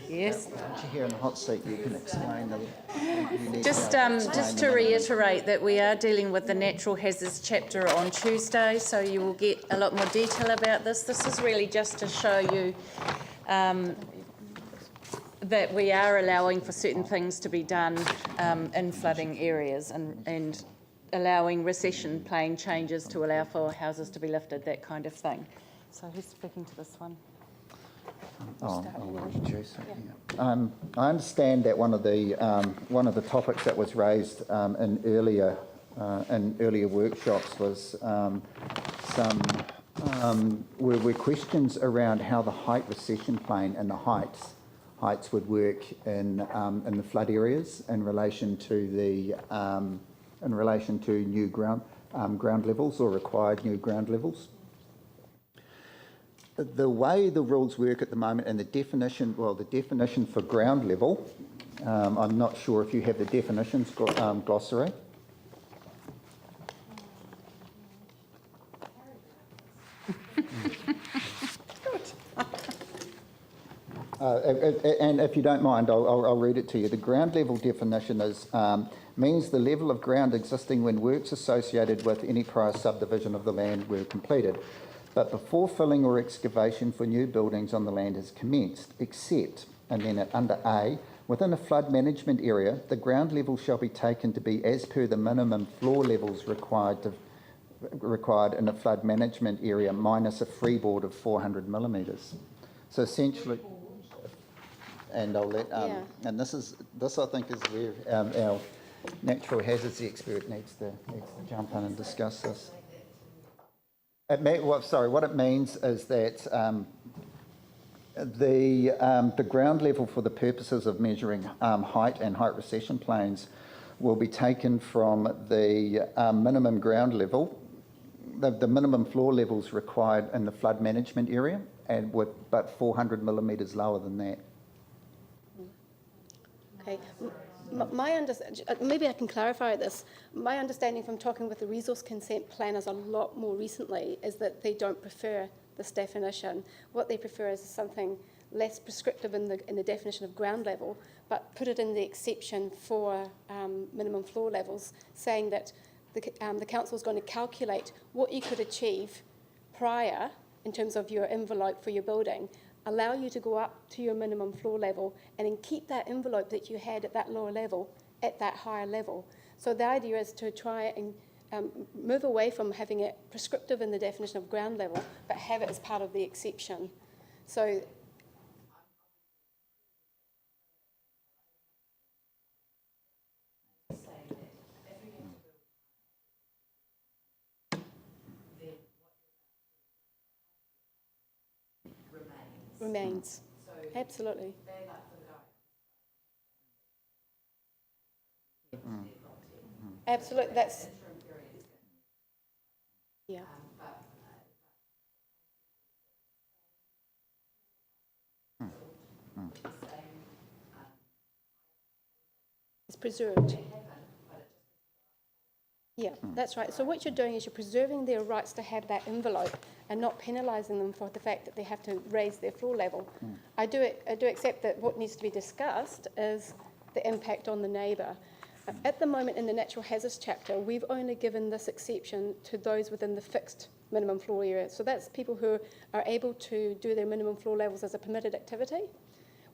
Yes. Once you're here in the hot seat, you can explain the... Just to reiterate that we are dealing with the natural hazards chapter on Tuesday, so you will get a lot more detail about this. This is really just to show you that we are allowing for certain things to be done in flooding areas and allowing recession plan changes to allow for houses to be lifted, that kind of thing. So who's speaking to this one? I'll introduce it. Yeah. I understand that one of the topics that was raised in earlier workshops was were questions around how the height recession plane and the heights would work in the flood areas in relation to new ground levels or required new ground levels. The way the rules work at the moment and the definition for ground level, I'm not sure if you have the definitions glossary. And if you don't mind, I'll read it to you. The ground level definition is means the level of ground existing when works associated with any prior subdivision of the land were completed, but before filling or excavation for new buildings on the land has commenced, except, and then under A, within a flood management area, the ground level shall be taken to be as per the minimum floor levels required in a flood management area minus a freeboard of 400 millimetres. So essentially, and I'll let, and this I think is where our natural hazards expert needs to jump in and discuss this. What it means is that the ground level for the purposes of measuring height and height recession planes will be taken from the minimum ground level, the minimum floor levels required in the flood management area, and but 400 millimetres lower than that. Okay. Maybe I can clarify this. My understanding from talking with the resource consent planners a lot more recently is that they don't prefer this definition. What they prefer is something less prescriptive in the definition of ground level, but put it in the exception for minimum floor levels, saying that the council is going to calculate what you could achieve prior in terms of your envelope for your building, allow you to go up to your minimum floor level and then keep that envelope that you had at that lower level at that higher level. So the idea is to try and move away from having it prescriptive in the definition of ground level, but have it as part of the exception. So remains. Absolutely. Absolutely. That's yeah. It's preserved. Yeah, that's right. So what you're doing is you're preserving their rights to have that envelope and not penalising them for the fact that they have to raise their floor level. I do accept that what needs to be discussed is the impact on the neighbour. At the moment in the natural hazards chapter, we've only given this exception to those within the fixed minimum floor area. So that's people who are able to do their minimum floor levels as a permitted activity.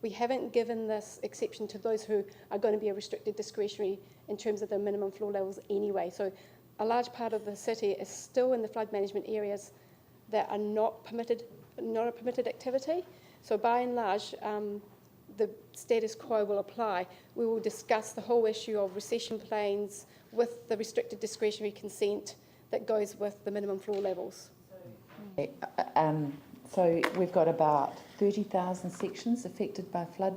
We haven't given this exception to those who are going to be a restricted discretionary in terms of their minimum floor levels anyway. So a large part of the city is still in the flood management areas that are not a permitted activity. So by and large, the status quo will apply. We will discuss the whole issue of recession planes with the restricted discretionary consent that goes with the minimum floor levels. So we've got about 30,000 sections affected by flood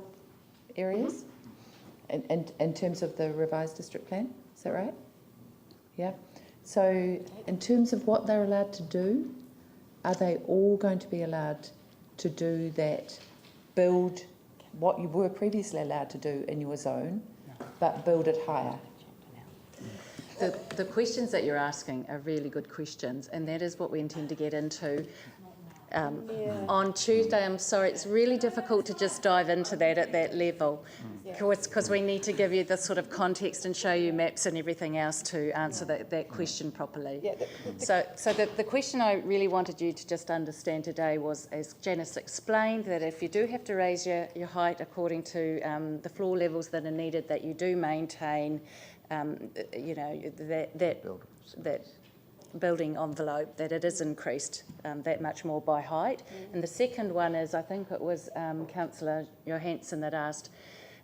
areas in terms of the revised district plan. Is that right? Yeah. So in terms of what they're allowed to do, are they all going to be allowed to do that, build what you were previously allowed to do in your zone, but build it higher? The questions that you're asking are really good questions, and that is what we intend to get into on Tuesday. I'm sorry, it's really difficult to just dive into that at that level, because we need to give you the sort of context and show you maps and everything else to answer that question properly. So the question I really wanted you to just understand today was, as Janice explained, that if you do have to raise your height according to the floor levels that are needed, that you do maintain, you know, that building envelope, that it is increased that much more by height. And the second one is, I think it was Councillor Johansson that asked,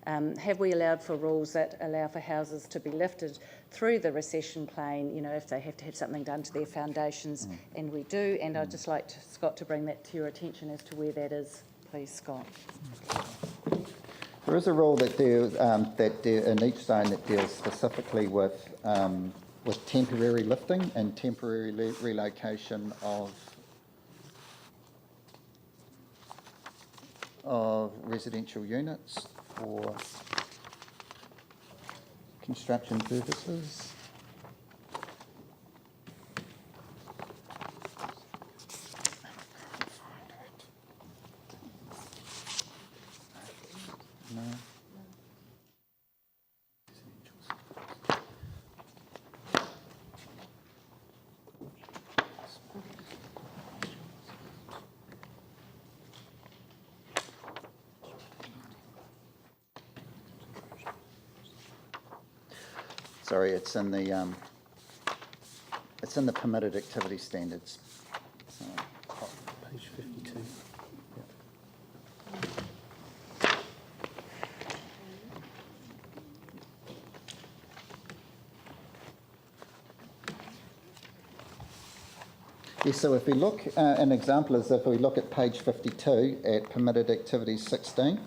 have we allowed for rules that allow for houses to be lifted through the recession plane, you know, if they have to have something done to their foundations, and we do. And I'd just like Scott to bring that to your attention as to where that is, please, Scott. There is a rule that deals in each zone that deals specifically with temporary lifting and temporary relocation of residential units for construction purposes. No. Sorry, it's in the permitted activity standards. So, Page 52. yes, so if we look, an example is if we look at page 52 at permitted activities 16.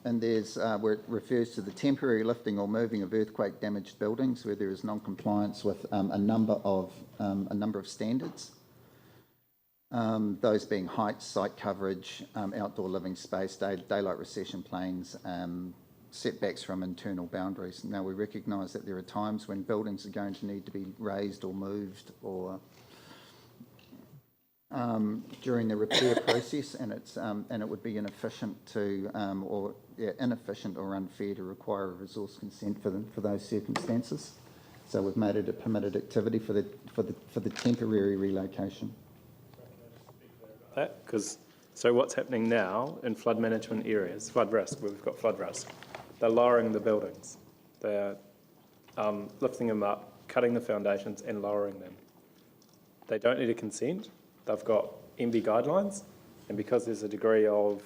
And there's where it refers to the temporary lifting or moving of earthquake damaged buildings where there is non-compliance with a number of standards. Those being height, site coverage, outdoor living space, daylight recession planes, setbacks from internal boundaries. Now we recognise that there are times when buildings are going to need to be raised or moved or during the repair process, and it would be inefficient or unfair to require a resource consent for those circumstances. So we've made it a permitted activity for the temporary relocation. Because so what's happening now in flood management areas, flood risk, where we've got flood risk, they're lowering the buildings. They're lifting them up, cutting the foundations and lowering them. They don't need a consent. They've got MB guidelines, and because there's a degree of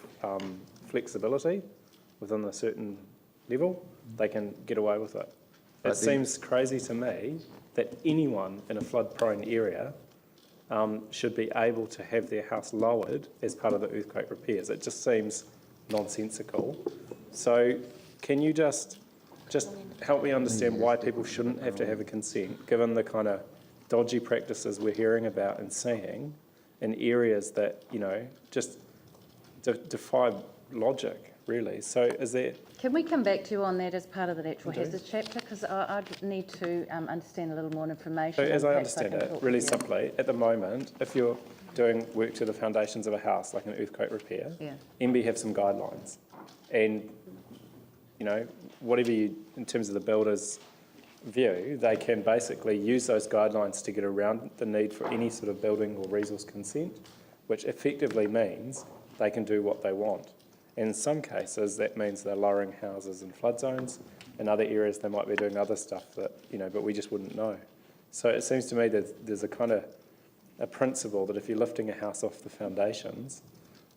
flexibility within a certain level, they can get away with it. It seems crazy to me that anyone in a flood-prone area should be able to have their house lowered as part of the earthquake repairs. It just seems nonsensical. So can you just help me understand why people shouldn't have to have a consent, given the kind of dodgy practices we're hearing about and seeing in areas that, you know, just defy logic, really. So is there... Can we come back to you on that as part of the natural hazards chapter? Because I need to understand a little more information. So as I understand it, really simply, at the moment, if you're doing work to the foundations of a house, like an earthquake repair, MB have some guidelines. And, you know, whatever you, in terms of the builder's view, they can basically use those guidelines to get around the need for any sort of building or resource consent, which effectively means they can do what they want. In some cases, that means they're lowering houses in flood zones. In other areas, they might be doing other stuff that, you know, but we just wouldn't know. So it seems to me that there's a kind of a principle that if you're lifting a house off the foundations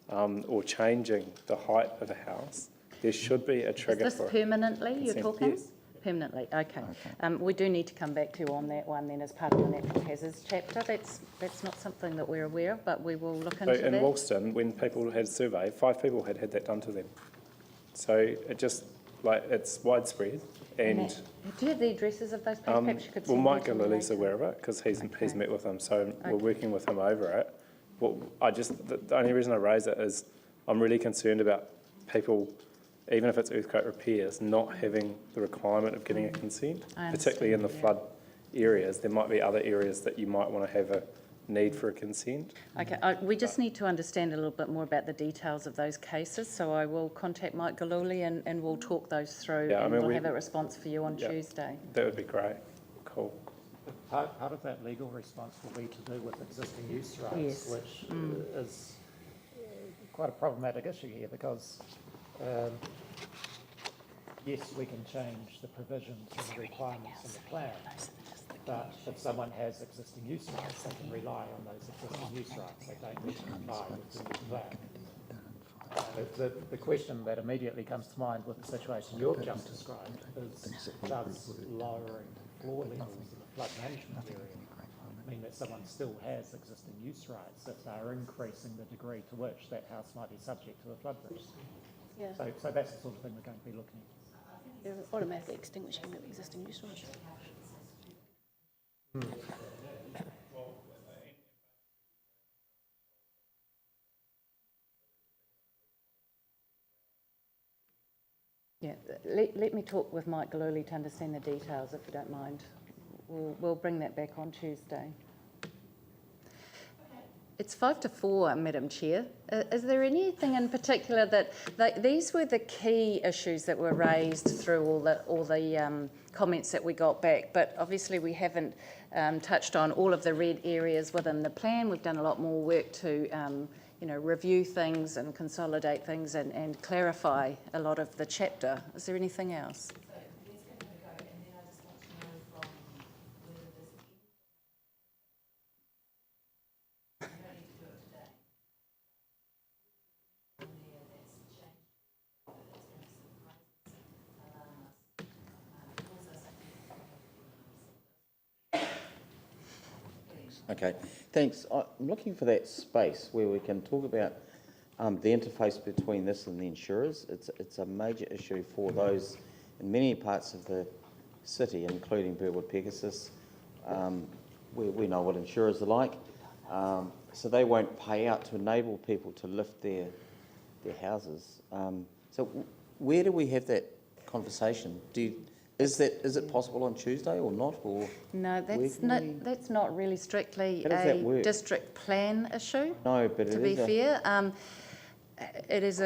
or changing the height of a house, there should be a trigger for... Is this permanently you're talking? Yes. Permanently, okay. We do need to come back to you on that one then as part of the natural hazards chapter. That's not something that we're aware of, but we will look into So that. in Woolston, when people had surveyed, 5 people had that done to them. So it just, like, it's widespread. And do you have the addresses of those people? Perhaps you could well, send Mike that to me Gillilly's later. aware of it because he's met with them, so we're working with him over it. Well, the only reason I raise it is I'm really concerned about people, even if it's earthquake repairs, not having the requirement of getting a consent, particularly in the flood areas. There might be other areas that you might want to have a need for a consent. Okay, we just need to understand a little bit more about the details of those cases, so I will contact Mike Galuli and we'll talk those through, Yeah, I and mean, we'll have a response for you on Tuesday. That would be great. Cool. Part of that legal response will be to do with existing use rights, Yes. which is quite a problematic issue here because, yes, we can change the provisions and the requirements in the plan, but if someone has existing use rights, they can rely on those existing use rights. They don't need to comply with the new plan. The question that immediately comes to mind with the situation you've just described is, does lowering floor levels in the flood management area mean that someone still has existing use rights if they're increasing the degree to which that house might be subject to a flood risk? Yeah, So that's the sort of thing we're going to be looking at. they're automatically extinguishing the existing use rights. Yeah, let me talk with Mike Galuli to understand the details, if you don't mind. We'll bring that back on Tuesday. It's 5 to 4, Madam Chair. Is there anything in particular that these were the key issues that were raised through all the comments that we got back, but obviously we haven't touched on all of the red areas within the plan. We've done a lot more work to review things and consolidate things and clarify a lot of the chapter. Is there anything else? Okay, thanks. I'm looking for that space where we can talk about the interface between this and the insurers. It's a major issue for those in many parts of the city, including Burwood Pegasus. We know what insurers are like, so they won't pay out to enable people to lift their houses. So where do we have that conversation? Is it possible on Tuesday or not? Or No, that's not really strictly How does that a work? district plan issue. No, but To be fair, it is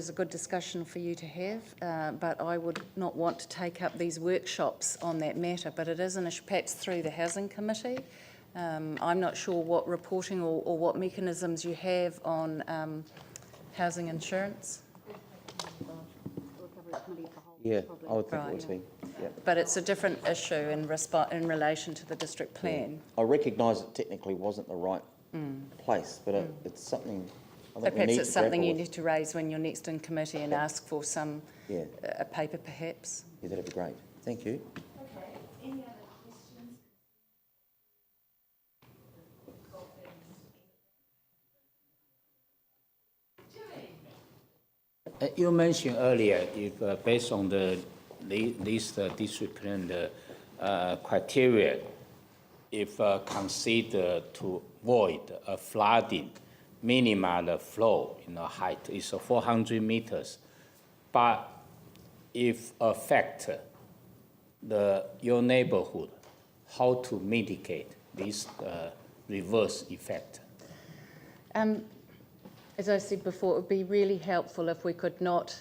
a good discussion for you to have, but I would not want to take up these workshops on that matter. But it is an issue, perhaps through the housing committee. I'm not sure what reporting or what mechanisms you have on housing insurance. Yeah, I would think Right. it would be. Yeah. But it's a different issue in relation to the district plan. I recognise it technically wasn't the right place, but it's something I So think we perhaps need it's to something grapple you with. need to raise when you're next in committee and ask for some, Yeah, a paper perhaps. yeah, that'd be great. Thank you. You mentioned earlier, if based on this district plan criteria, if consider to avoid a flooding, minimal flow in the height is 400 meters, but if affect your neighborhood, how to mitigate this reverse effect? As I said before, it would be really helpful if we could not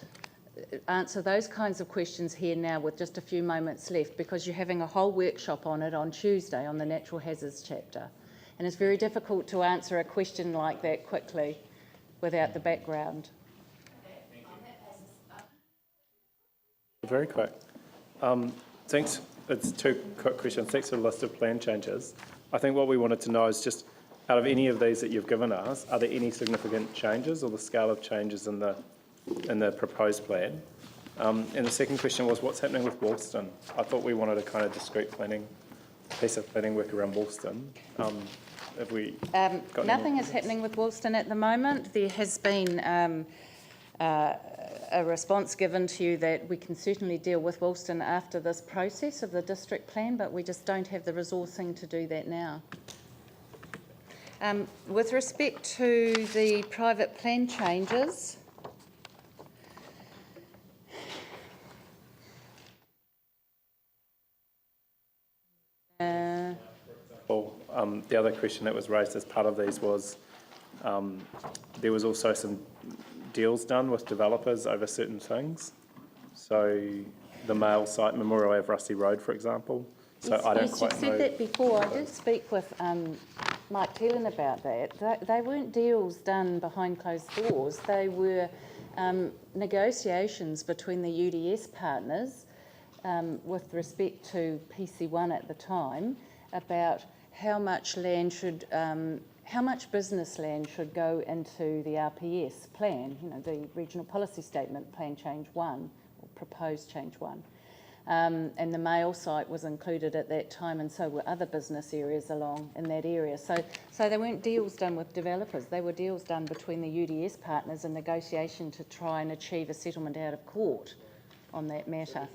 answer those kinds of questions here now with just a few moments left, because you're having a whole workshop on it on Tuesday on the natural hazards chapter. And it's very difficult to answer a question like that quickly without the background. Very quick. Thanks. It's 2 quick questions. Thanks for the list of plan changes. I think what we wanted to know is just, out of any of these that you've given us, are there any significant changes or the scale of changes in the proposed plan? And the second question was, what's happening with Woolston? I thought we wanted a kind of discrete piece of planning work around Woolston. Have we got Nothing is happening with Woolston at the moment. There has been a response given to you that we can certainly deal with Woolston after this process of the district plan, but we just don't have the resourcing to do that now. With respect to the private plan changes, the other question that was raised as part of these was there was also some deals done with developers over certain things. So the mail site, Memorial Ave Rusty Road, for example. So Yes, I don't yes, quite you've know. said that before. I did speak with Mike Teelan about that. They weren't deals done behind closed doors. They were negotiations between the UDS partners with respect to PC1 at the time about how much land should, how much business land should go into the RPS plan, you know, the Regional Policy Statement, Plan Change 1, or Proposed Change 1. And the mail site was included at that time, and so were other business areas along in that area. So they weren't deals done with developers. They were deals done between the UDS partners in negotiation to try and achieve a settlement out of court on that matter.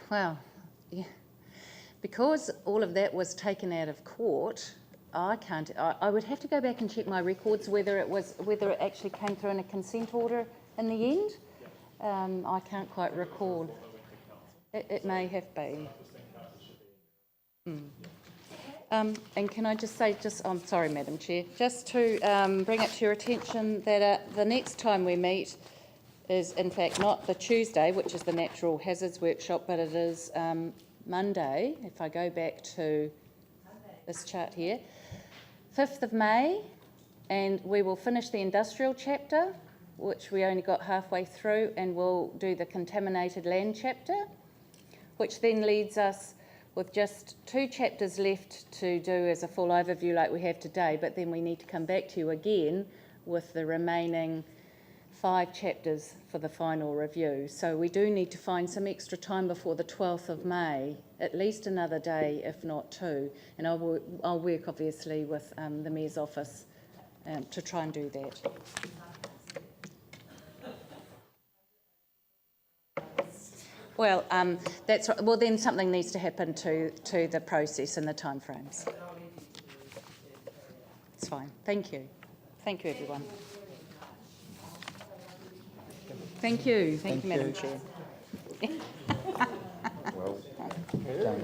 Well, yeah. Because all of that was taken out of court, I would have to go back and check my records whether it actually came through in a consent order in the end. I can't quite recall. It may have been. And can I just say, I'm sorry, Madam Chair, just to bring it to your attention that the next time we meet is in fact not the Tuesday, which is the Natural Hazards Workshop, but it is Monday, if I go back to this chart here, 5th of May, and we will finish the industrial chapter, which we only got halfway through, and we'll do the contaminated land chapter, which then leads us with just 2 chapters left to do as a full overview like we have today, but then we need to come back to you again with the remaining 5 chapters for the final review. So we do need to find some extra time before the 12th of May, at least another day, if not 2. And I'll work obviously with the Mayor's office to try and do that. Well, that's right. Well, then something needs to happen to the process and the timeframes. It's fine. Thank you. Thank you, everyone. Thank you. Thank you, Madam Chair. Well done.